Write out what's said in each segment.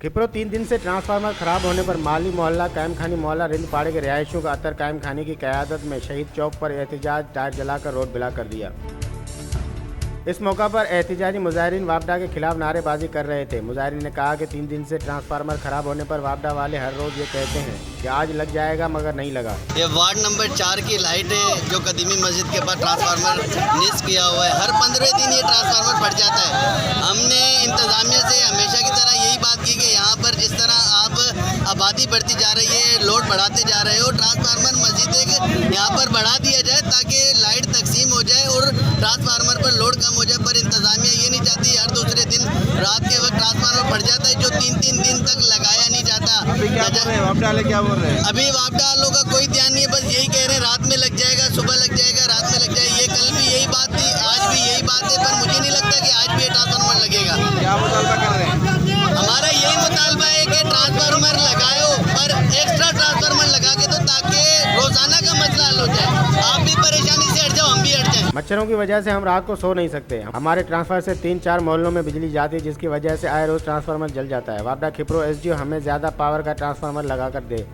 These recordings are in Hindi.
खिपरो 3 दिन से ट्रांसफार्मर खराब होने पर माली मोहल्ला कैमखानी मोहल्ला रिंदपाड़े के रिहायशियों का अतर कैमखानी की क़यादत में शहीद चौक पर एहतजाज टायर जलाकर रोड ब्लॉक कर दिया। इस मौका पर एहतजाजी मुजाहिरीन वापडा के खिलाफ नारेबाजी कर रहे थे। मुजाहिरीन ने कहा कि 3 दिन से ट्रांसफार्मर खराब होने पर वापडा वाले हर रोज ये कहते हैं कि आज लग जाएगा मगर नहीं लगा। ये वार्ड नंबर 4 की लाइट है जो कदीमी मस्जिद के पास ट्रांसफार्मर मिस किया हुआ है। हर 15 दिन ये ट्रांसफार्मर फट जाता है। हमने इंतजामिया से हमेशा की तरह यही बात की कि यहाँ पर जिस तरह आप आबादी बढ़ती जा रही है, लोड बढ़ाते जा रहे हो, ट्रांसफार्मर मस्जिद एक यहाँ पर बढ़ा दिया जाए ताकि लाइट तकसीम हो जाए और ट्रांसफार्मर पर लोड कम हो जाए। पर इंतजामिया ये नहीं चाहती। हर दूसरे दिन रात के वक्त ट्रांसफार्मर फट जाता है जो 3-3 दिन तक लगाया नहीं जाता। अभी क्या बोल रहे हैं वापडा क्या बोल रहे हैं? अभी वापडा वालों का कोई ध्यान नहीं है, बस यही कह रहे हैं रात में लग जाएगा, सुबह लग जाएगा, रात में लग जाएगा। ये कल भी यही बात थी, आज भी यही बात है, पर मुझे नहीं लगता कि आज भी ये ट्रांसफार्मर लगेगा। क्या मुतालबा कर रहे हैं? हमारा यही मुतालबा है कि ट्रांसफार्मर लगाओ, पर एक्स्ट्रा ट्रांसफार्मर लगा के दो ताकि रोजाना का मसला हल हो जाए। आप भी परेशानी से हट जाओ, हम भी हट जाए। मच्छरों की वजह से हम रात को सो नहीं सकते। हमारे ट्रांसफार्मर से 3-4 मोहल्लों में बिजली जाती है जिसकी वजह से आए रोज ट्रांसफार्मर जल जाता है। वापडा खिपरो SDO हमें ज़्यादा पावर का ट्रांसफार्मर लगा कर दे।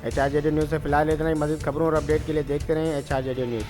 HRJD न्यूज़ से फिलहाल इतना ही। मज़ीद खबरों और अपडेट के लिए देखते रहें HRJD न्यूज़।